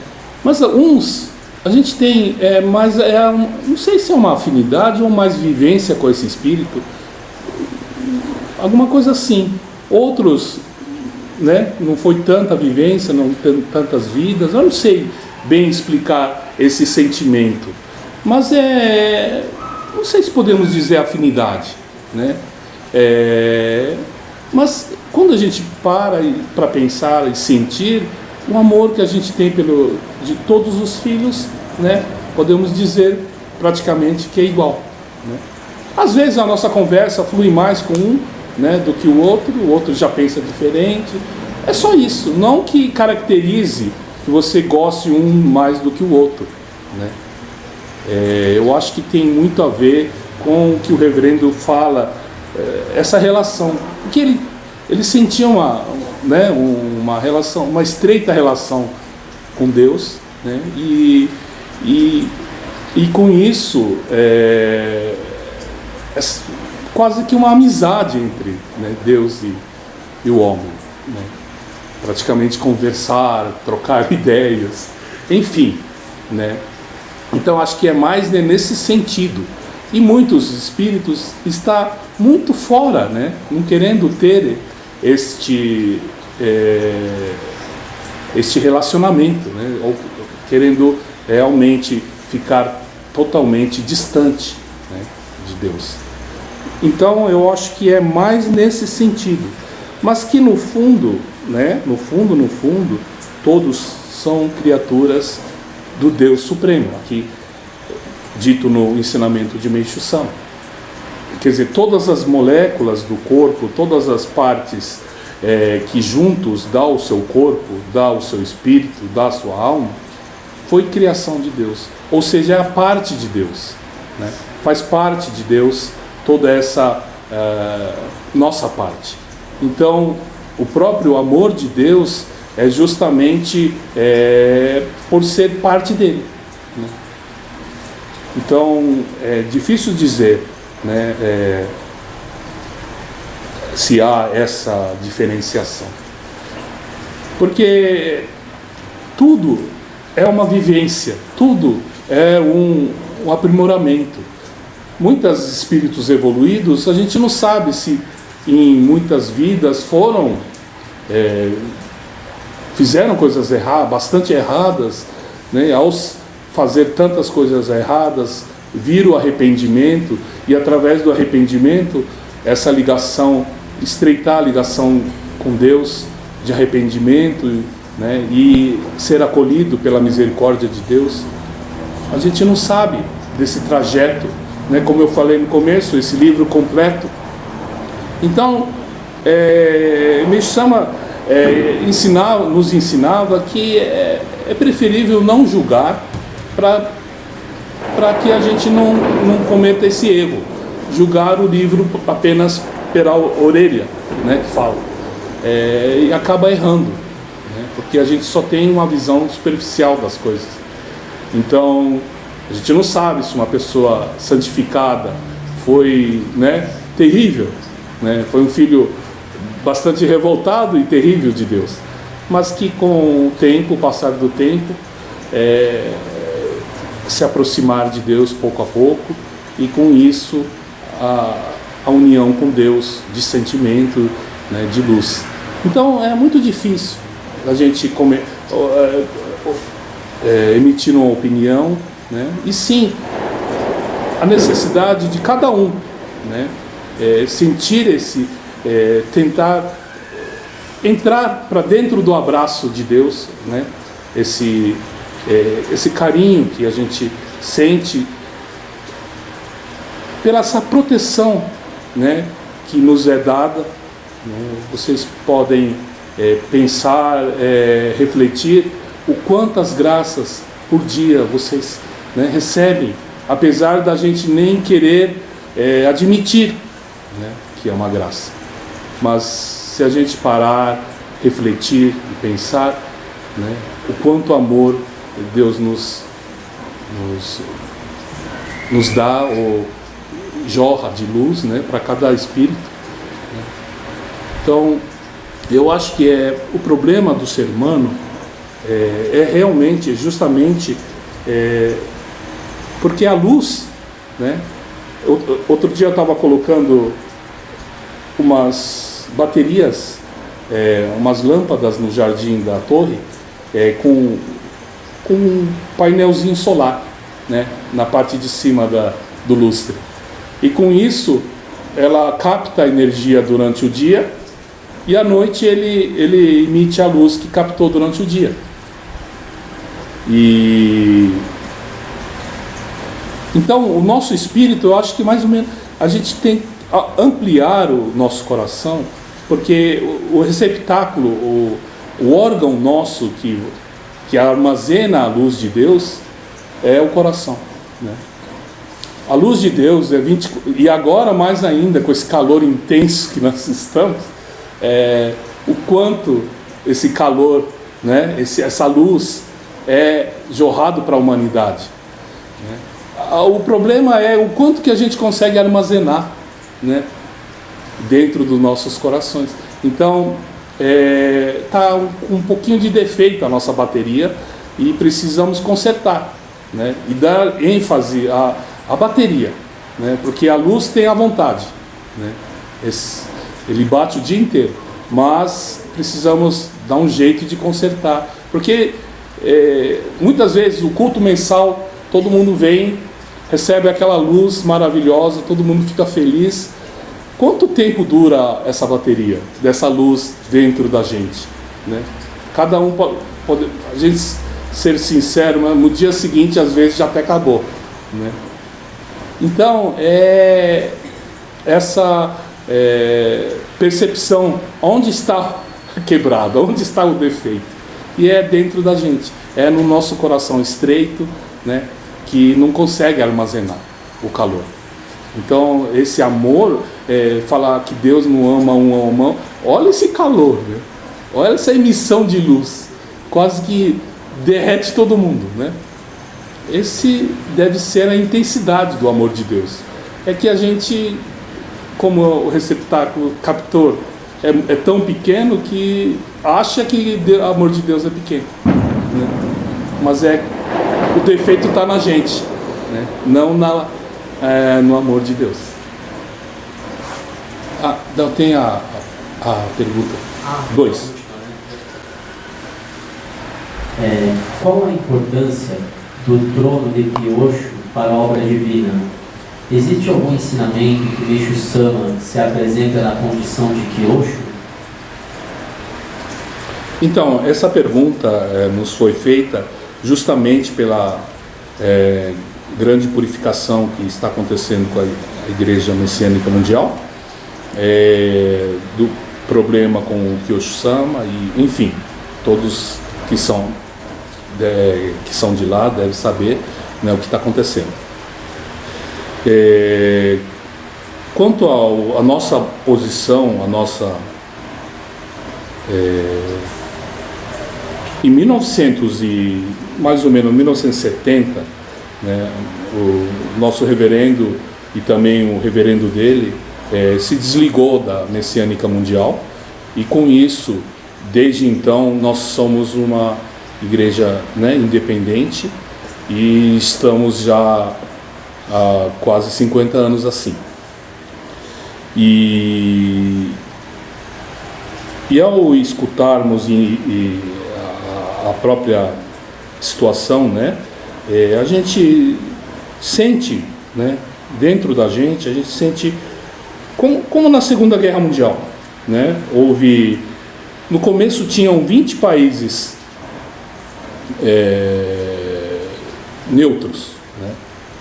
Mas uns a gente tem não sei se é uma afinidade ou mais vivência com esse espírito, alguma coisa assim. Outros, né, não foi tanta vivência, não tem tantas vidas, eu não sei bem explicar esse sentimento, mas não sei se podemos dizer afinidade, né? Mas quando a gente para pensar e sentir o amor que a gente tem de todos os filhos, né, podemos dizer praticamente que é igual, né? Às vezes a nossa conversa flui mais com um, né, do que o outro já pensa diferente. É só isso, não que caracterize que você goste um mais do que o outro, né? Eu acho que tem muito a ver com o que o reverendo fala, essa relação, porque ele sentia uma relação, uma estreita relação com Deus, né? E com isso é quase que uma amizade entre, né, Deus e o homem, né? Praticamente conversar, trocar ideias, enfim, né? Então acho que é mais, né, nesse sentido. E muitos espíritos estão muito fora, né, não querendo ter este relacionamento, né, ou querendo realmente ficar totalmente distante, né, de Deus. Então eu acho que é mais nesse sentido, mas que no fundo, né, no fundo, todos são criaturas do Deus Supremo. Aqui dito no ensinamento de Meishu Sama. Quer dizer, todas as moléculas do corpo, todas as partes que juntos dá o seu corpo, dá o seu espírito, dá a sua alma, foi criação de Deus. Ou seja, é a parte de Deus, né? Faz parte de Deus toda essa nossa parte. Então, o próprio amor de Deus é justamente por ser parte dele, né? Então, é difícil dizer, né, se há essa diferenciação, porque tudo é uma vivência, tudo é um aprimoramento. Muitos espíritos evoluídos, a gente não sabe se em muitas vidas fizeram coisas bastante erradas, né? Ao fazer tantas coisas erradas, viram o arrependimento, e através do arrependimento, essa ligação, estreitar a ligação com Deus, de arrependimento, né? E ser acolhido pela misericórdia de Deus. A gente não sabe desse trajeto, né? Como eu falei no começo, esse livro completo. Então, Meishu Sama nos ensinava que é preferível não julgar, para que a gente não cometa esse erro, julgar o livro apenas pela orelha, né, que fala, e acaba errando, né, porque a gente só tem uma visão superficial das coisas. Então, a gente não sabe se uma pessoa santificada foi, né, terrível, né, foi um filho bastante revoltado e terrível de Deus, mas que com o tempo, o passar do tempo, se aproximar de Deus pouco a pouco, e com isso a união com Deus de sentimento, né, de luz. Então é muito difícil a gente emitir uma opinião, né, e sim a necessidade de cada um, né, sentir tentar entrar para dentro do abraço de Deus, né, esse carinho que a gente sente pela essa proteção, né, que nos é dada, né? Vocês podem pensar, refletir o quantas graças por dia vocês, né, recebem, apesar da gente nem querer admitir, né, que é uma graça. Mas se a gente parar, refletir e pensar, né, o quanto amor Deus nos dá, ou jorra de luz, né, para cada espírito, né? Então, eu acho que o problema do ser humano realmente, justamente, porque a luz, né? Outro dia eu estava colocando umas baterias, umas lâmpadas no jardim da torre, com um painelzinho solar, né, na parte de cima do lustre. E com isso, ela capta a energia durante o dia, e à noite ele emite a luz que captou durante o dia. E então o nosso espírito, eu acho que mais ou menos a gente tem que ampliar o nosso coração, porque o receptáculo, o órgão nosso que armazena a luz de Deus é o coração, né? A luz de Deus e agora mais ainda com esse calor intenso que nós estamos, o quanto esse calor, né, essa luz é jorrado para a humanidade, né? O problema é o quanto que a gente consegue armazenar, né, dentro dos nossos corações. Então está um pouquinho de defeito a nossa bateria, e precisamos consertar, né, e dar ênfase à bateria, né, porque a luz tem a vontade, né, ele bate o dia inteiro, mas precisamos dar um jeito de consertar, porque muitas vezes o culto mensal, todo mundo vem, recebe aquela luz maravilhosa, todo mundo fica feliz. Quanto tempo dura essa bateria, dessa luz dentro da gente, né? Cada um pode a gente ser sincero, mas no dia seguinte às vezes já até acabou, né? Então, essa percepção, onde está quebrado, onde está o defeito? E é dentro da gente, é no nosso coração estreito, né, que não consegue armazenar o calor. Então, esse amor, falar que Deus não ama um ao irmão, olha esse calor, né? Olha essa emissão de luz, quase que derrete todo mundo, né? Esse deve ser a intensidade do amor de Deus. É que a gente, como o receptáculo captor é tão pequeno, que acha que o amor de Deus é pequeno, né? Mas o defeito está na gente, né? Não no amor de Deus. Então tem a pergunta 2. Qual a importância do trono de Kyosho para a obra divina? Existe algum ensinamento que Meishu Sama se apresenta na condição de Kyosho? Então, essa pergunta nos foi feita justamente pela grande purificação que está acontecendo com a Igreja Messiânica Mundial, do problema com o Kyosho Sama, e enfim, todos que são de lá devem saber, né, o que está acontecendo. Quanto à nossa posição, em mais ou menos 1970, né, o nosso reverendo e também o reverendo dele se desligou da Messiânica Mundial, e com isso, desde então, nós somos uma igreja, né, independente, e estamos já há quase 50 anos assim. E ao escutarmos a própria situação, né, a gente sente, né, dentro da gente, a gente sente como na Segunda Guerra Mundial, né? No começo tinham 20 países neutros, né?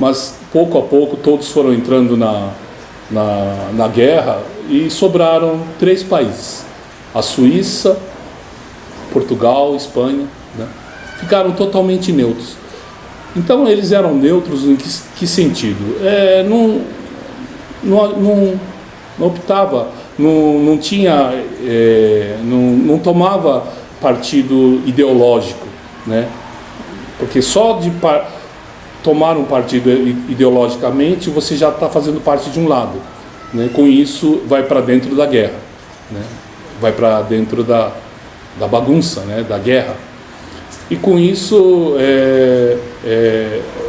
Mas pouco a pouco todos foram entrando na guerra e sobraram 3 países: a Suíça, Portugal, Espanha, né? Ficaram totalmente neutros. Então eles eram neutros em que sentido? Não optava, não tinha, não tomava partido ideológico, né? Porque só de tomar um partido ideologicamente você já está fazendo parte de um lado, né? Com isso vai para dentro da guerra, né? Vai para dentro da bagunça, né? Da guerra. E com isso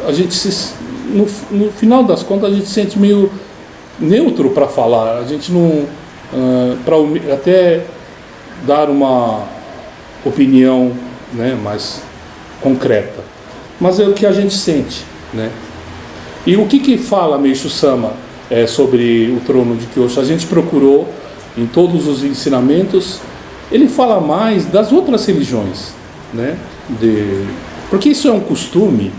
a gente no final das contas a gente se sente meio neutro para falar. A gente não para até dar uma opinião, né, mais concreta, mas é o que a gente sente, né? E o que fala Meishu Sama sobre o trono de Kyosho? A gente procurou em todos os ensinamentos, ele fala mais das outras religiões, né? Porque isso é um costume,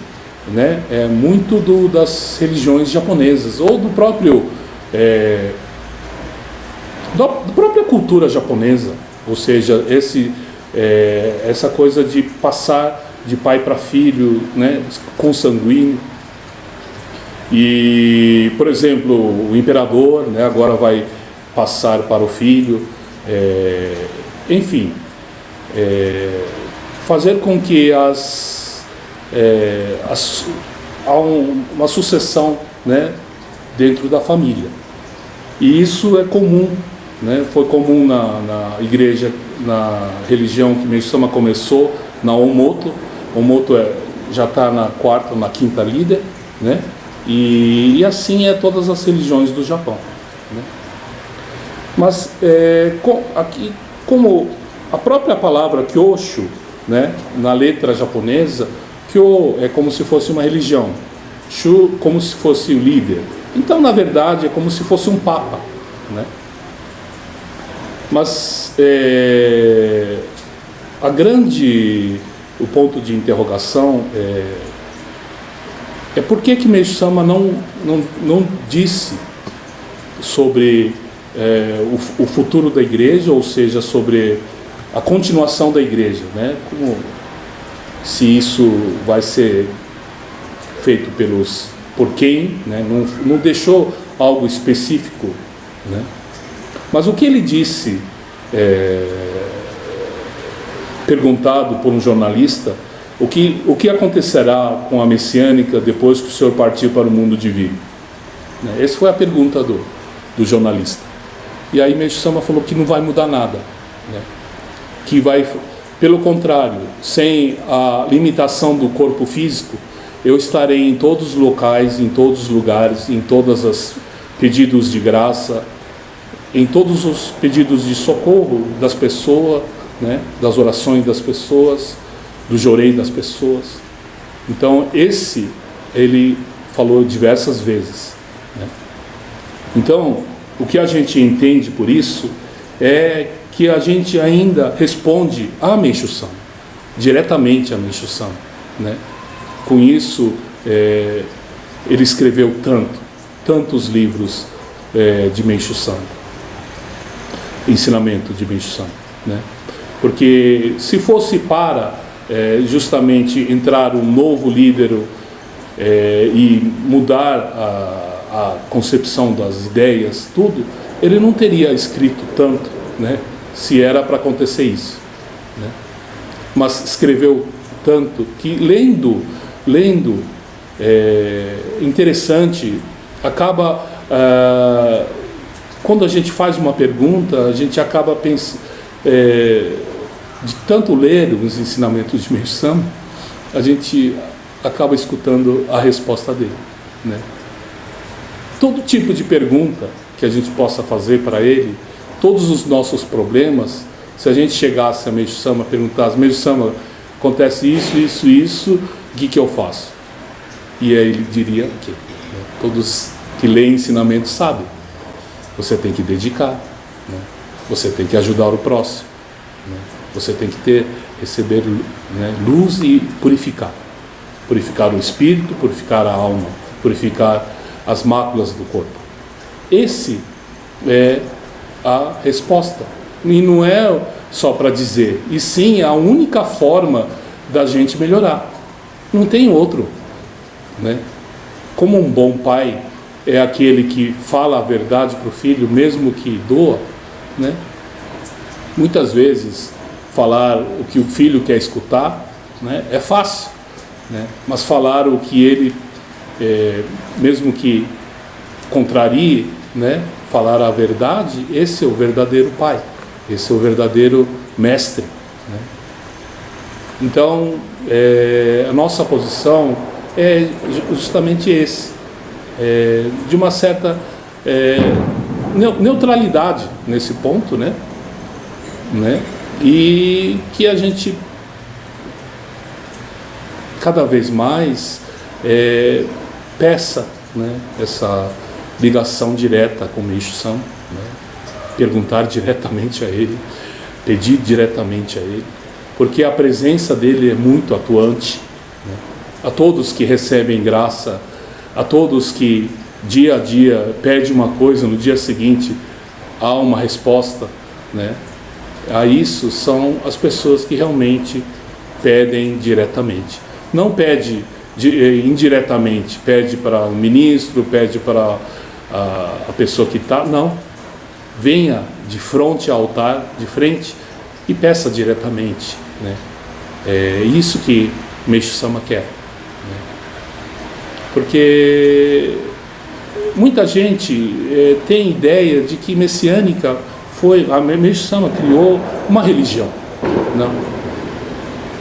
né? Muito das religiões japonesas, ou do próprio da própria cultura japonesa, ou seja, essa coisa de passar de pai para filho, né? Consanguíneo. E, por exemplo, o imperador, né, agora vai passar para o filho, enfim, fazer com que há uma sucessão, né, dentro da família. E isso é comum, né? Foi comum na igreja, na religião que Meishu Sama começou, na Omoto. Omoto já está na 4ª, na 5ª líder, né? E assim é todas as religiões do Japão, né? Mas aqui, como a própria palavra Kyosho, né, na letra japonesa, Kyo é como se fosse uma religião, Shu como se fosse o líder. Então, na verdade, é como se fosse um papa, né? Mas o ponto de interrogação é por que Meixo Sama não disse sobre o futuro da igreja, ou seja, sobre a continuação da igreja, né? Como se isso vai ser feito por quem, né? Não deixou algo específico, né? Mas o que ele disse, perguntado por um jornalista, o que acontecerá com a messiânica depois que o senhor partir para o mundo divino? Essa foi a pergunta do jornalista. E aí Meixo Sama falou que não vai mudar nada, né? Que vai, pelo contrário, sem a limitação do corpo físico, eu estarei em todos os locais, em todos os lugares, em todos os pedidos de graça, em todos os pedidos de socorro das pessoas, né? Das orações das pessoas, do jorei das pessoas. Então ele falou diversas vezes, né? Então, o que a gente entende por isso é que a gente ainda responde a Meixo Sama, diretamente a Meixo Sama, né? Com isso, ele escreveu tantos livros de Meixo Sama, ensinamento de Meixo Sama, né? Porque se fosse para justamente entrar um novo líder e mudar a concepção das ideias, tudo, ele não teria escrito tanto, né? Se era para acontecer isso, né? Mas escreveu tanto que lendo interessante, acaba quando a gente faz uma pergunta, a gente acaba pensando, de tanto ler os ensinamentos de Meixo Sama, a gente acaba escutando a resposta dele, né? Todo tipo de pergunta que a gente possa fazer para ele, todos os nossos problemas, se a gente chegasse a Meixo Sama, perguntasse: Meixo Sama, acontece isso, o que eu faço? E aí ele diria que, né, todos que leem ensinamento sabem, você tem que dedicar, né? Você tem que ajudar o próximo, né? Você tem que receber, né, luz e purificar o espírito, purificar a alma, purificar as máculas do corpo. Esse é a resposta, e não é só para dizer, e sim a única forma da gente melhorar, não tem outro, né? Como um bom pai é aquele que fala a verdade para o filho, mesmo que doa, né? Muitas vezes falar o que o filho quer escutar, né, é fácil, né? Mas falar o que ele, mesmo que contrarie, né, falar a verdade, esse é o verdadeiro pai, esse é o verdadeiro mestre, né? Então, a nossa posição é justamente esse, de uma certa neutralidade nesse ponto, né? E que a gente cada vez mais peça, né, essa ligação direta com o Meixo Sama, né? Perguntar diretamente a ele, pedir diretamente a ele, porque a presença dele é muito atuante, né? A todos que recebem graça, a todos que dia a dia pedem uma coisa, no dia seguinte há uma resposta, né? A isso são as pessoas que realmente pedem diretamente. Não pede indiretamente, pede para o ministro, pede para a pessoa que está, não. Venha de frente ao altar, de frente, e peça diretamente, né? É isso que Meixo Sama quer, né? Porque muita gente tem ideia de que messiânica a Meixo Sama criou uma religião. Não.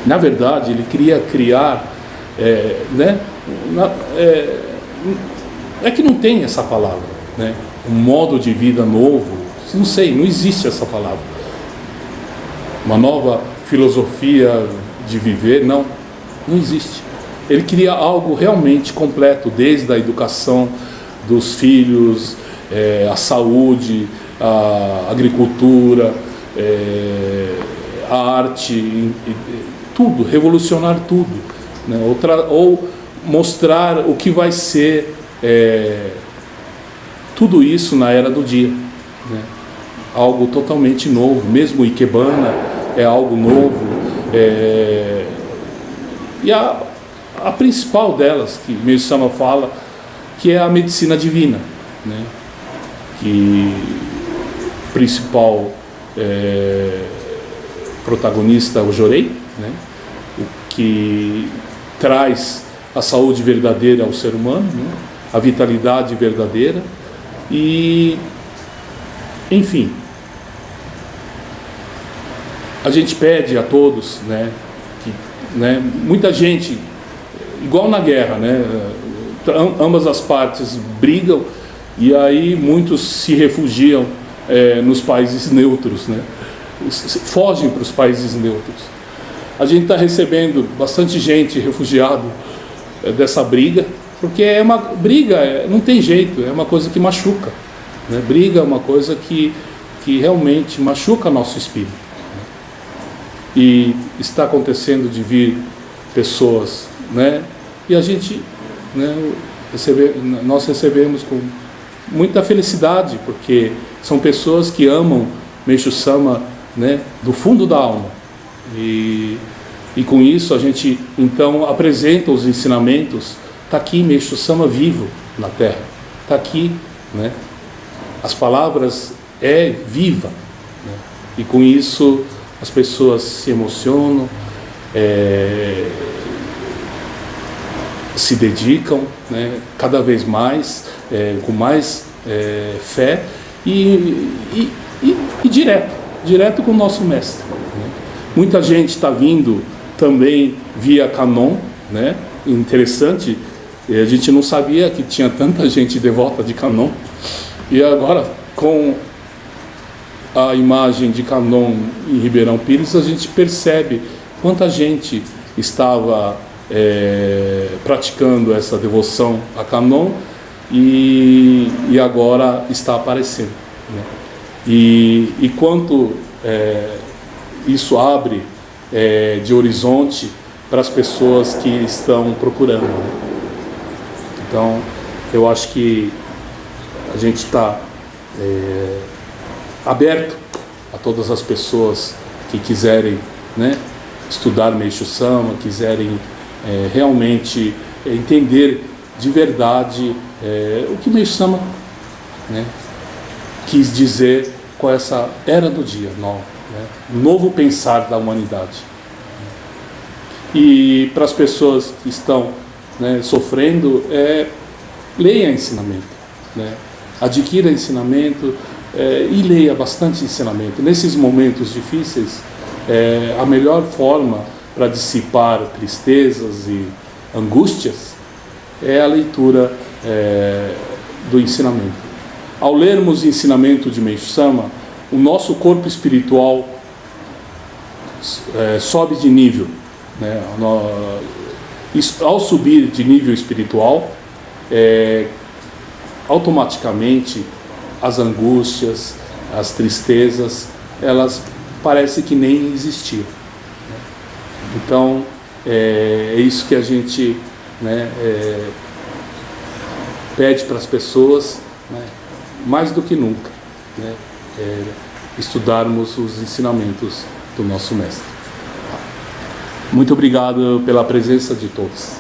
Na verdade, ele queria criar, né? É que não tem essa palavra, né? Um modo de vida novo, não sei, não existe essa palavra. Uma nova filosofia de viver, não existe. Ele queria algo realmente completo, desde a educação dos filhos, a saúde, a agricultura, a arte, tudo, revolucionar tudo, né? Ou mostrar o que vai ser tudo isso na Era do Dia, né? Algo totalmente novo, mesmo o Ikebana é algo novo, e a principal delas, que Meishu Sama fala, que é a medicina divina, né? Que o principal protagonista é o Jorei, né? O que traz a saúde verdadeira ao ser humano, né? A vitalidade verdadeira. E, enfim, a gente pede a todos, né, que, né, muita gente, igual na guerra, né, ambas as partes brigam e aí muitos se refugiam nos países neutros, né, fogem para os países neutros. A gente está recebendo bastante gente refugiado dessa briga, porque é uma briga, não tem jeito, é uma coisa que machuca, né? Briga é uma coisa que realmente machuca nosso espírito, né? E está acontecendo de vir pessoas, né? E a gente, né, nós recebemos com muita felicidade, porque são pessoas que amam Meishu Sama, né, do fundo da alma, e com isso a gente então apresenta os ensinamentos. Está aqui Meishu Sama vivo na Terra, está aqui, né? As palavras viva, né? E com isso as pessoas se emocionam, se dedicam, né? Cada vez mais, com mais fé e direto com o nosso mestre, né? Muita gente está vindo também via Canon, né? Interessante. A gente não sabia que tinha tanta gente devota de Canon, e agora com a imagem de Canon em Ribeirão Pires a gente percebe quanta gente estava praticando essa devoção a Canon e agora está aparecendo, né? E quanto isso abre de horizonte para as pessoas que estão procurando, né? Então, eu acho que a gente está aberto a todas as pessoas que quiserem, né, estudar Meishu Sama, quiserem realmente entender de verdade o que Meishu Sama, né, quis dizer com essa Era do Dia, né, novo pensar da humanidade. E para as pessoas que estão, né, sofrendo, leia ensinamento, né? Adquira ensinamento e leia bastante ensinamento. Nesses momentos difíceis, a melhor forma para dissipar tristezas e angústias é a leitura do ensinamento. Ao lermos o ensinamento de Meishu Sama, o nosso corpo espiritual sobe de nível, né? Ao subir de nível espiritual, automaticamente as angústias, as tristezas, elas parecem que nem existiam, né? Então é isso que a gente, né, pede para as pessoas, né, mais do que nunca, né, estudarmos os ensinamentos do nosso mestre. Muito obrigado pela presença de todos.